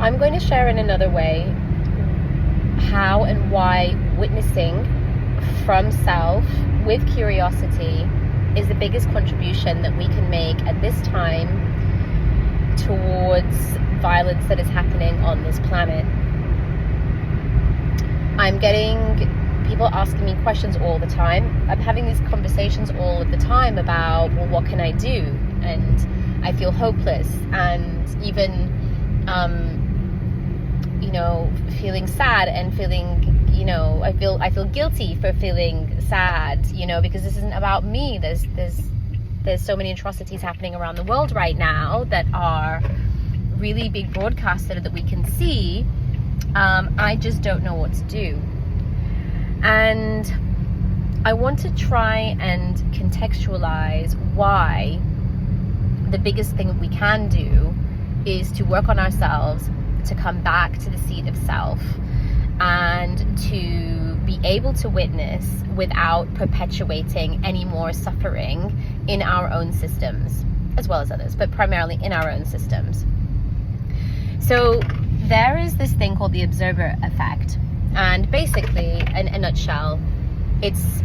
I'm going to share in another way how and why witnessing from self with curiosity is the biggest contribution that we can make at this time towards violence that is happening on this planet. I'm getting people asking me questions all the time. I'm having these conversations all of the time about, well, what can I do? And I feel hopeless, and even feeling sad and feeling, I feel guilty for feeling sad, because this isn't about me. There's so many atrocities happening around the world right now that are really being broadcasted that we can see. I just don't know what to do. And I want to try and contextualize why the biggest thing that we can do is to work on ourselves, to come back to the seat of self, and to be able to witness without perpetuating any more suffering in our own systems, as well as others, but primarily in our own systems. So there is this thing called the observer effect. And basically, in a nutshell, it's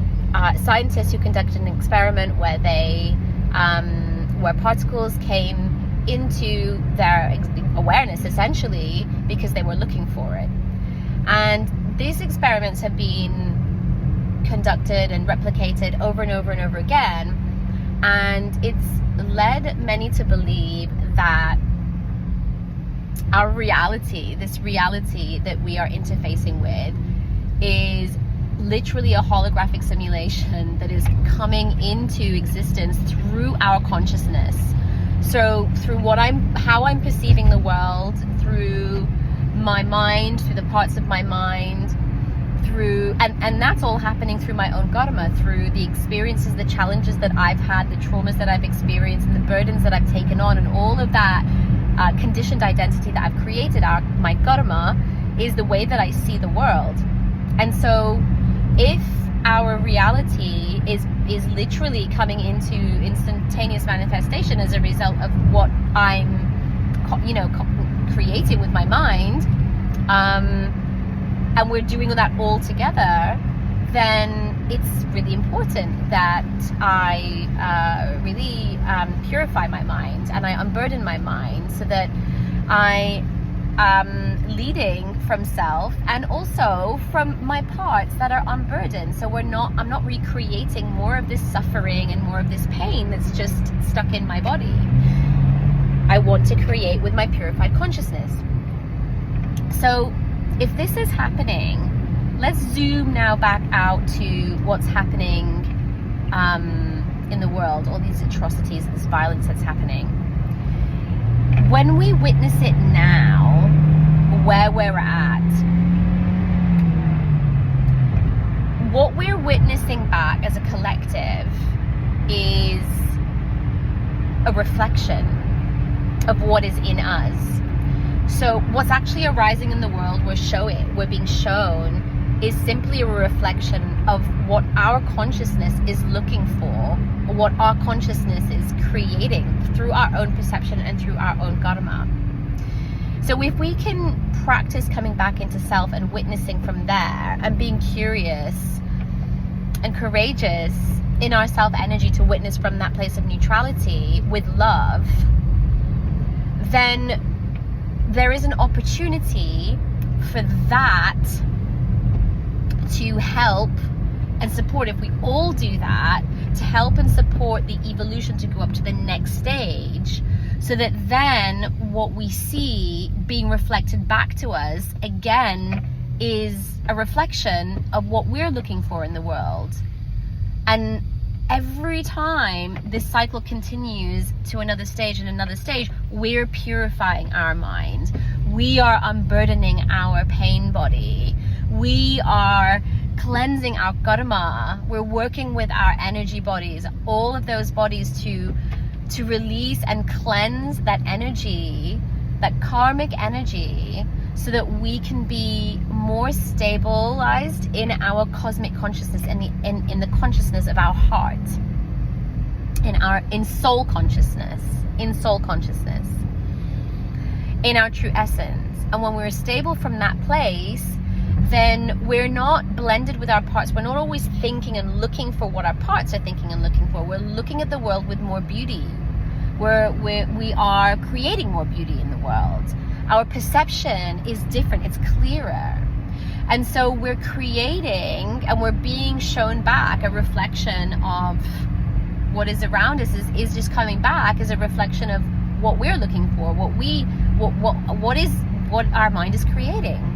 scientists who conducted an experiment where where particles came into their awareness, essentially, because they were looking for it. And these experiments have been conducted and replicated over and over and over again. And it's led many to believe that our reality, this reality that we are interfacing with, is literally a holographic simulation that is coming into existence through our consciousness. So through how I'm perceiving the world, through my mind, through the parts of my mind, and that's all happening through my own karma, through the experiences, the challenges that I've had, the traumas that I've experienced, and the burdens that I've taken on, and all of that conditioned identity that I've created. My karma is the way that I see the world. And so if our reality is literally coming into instantaneous manifestation as a result of what I'm creating with my mind, and we're doing that all together, then it's really important that I really purify my mind and I unburden my mind, so that I am leading from self and also from my parts that are unburdened. So I'm not recreating more of this suffering and more of this pain that's just stuck in my body. I want to create with my purified consciousness. So if this is happening, let's zoom now back out to what's happening in the world, all these atrocities, this violence that's happening. When we witness it now, where we're at, what we're witnessing back as a collective is a reflection of what is in us. So what's actually arising in the world, we're being shown, is simply a reflection of what our consciousness is looking for, or what our consciousness is creating through our own perception and through our own karma. So if we can practice coming back into self and witnessing from there, and being curious and courageous in our self energy to witness from that place of neutrality with love, then there is an opportunity for that to help and support, if we all do that, to help and support the evolution to go up to the next stage, so that then what we see being reflected back to us again is a reflection of what we're looking for in the world. And every time this cycle continues to another stage and another stage, we're purifying our mind. We are unburdening our pain body. We are cleansing our karma. We're working with our energy bodies, all of those bodies, to release and cleanse that energy, that karmic energy, so that we can be more stabilized in our cosmic consciousness, in the consciousness of our heart, in soul consciousness. in our true essence. And when we're stable from that place, then we're not blended with our parts. We're not always thinking and looking for what our parts are thinking and looking for. We're looking at the world with more beauty. We are creating more beauty in the world. Our perception is different. It's clearer. And so we're creating, and we're being shown back a reflection of what is around us is just coming back as a reflection of what we're looking for, what our mind is creating.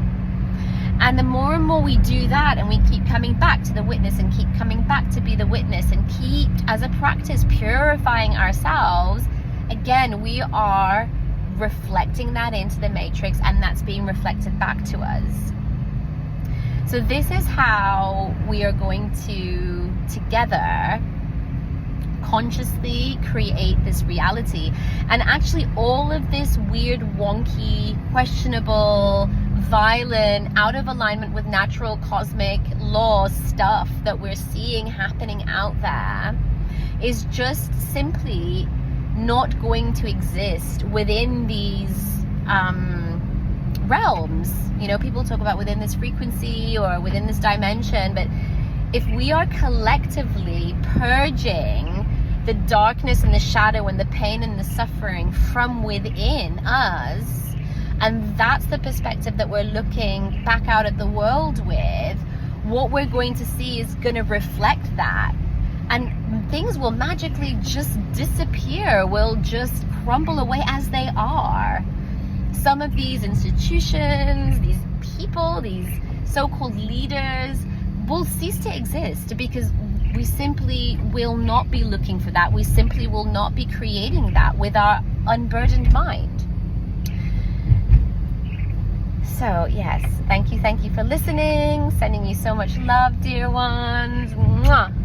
And the more and more we do that, and we keep coming back to the witness, and keep coming back to be the witness, and keep, as a practice, purifying ourselves, again, we are reflecting that into the matrix, and that's being reflected back to us. So this is how we are going to, together, consciously create this reality. And actually all of this weird, wonky, questionable, violent, out of alignment with natural cosmic law stuff that we're seeing happening out there is just simply not going to exist within these realms. You know, people talk about within this frequency or within this dimension, but if we are collectively purging the darkness and the shadow and the pain and the suffering from within us, and that's the perspective that we're looking back out at the world with, what we're going to see is going to reflect that. And things will magically just disappear, will just crumble away as they are. Some of these institutions, these people, these so-called leaders will cease to exist because we simply will not be looking for that. We simply will not be creating that with our unburdened mind. So yes, thank you for listening. Sending you so much love, dear ones. Mwah.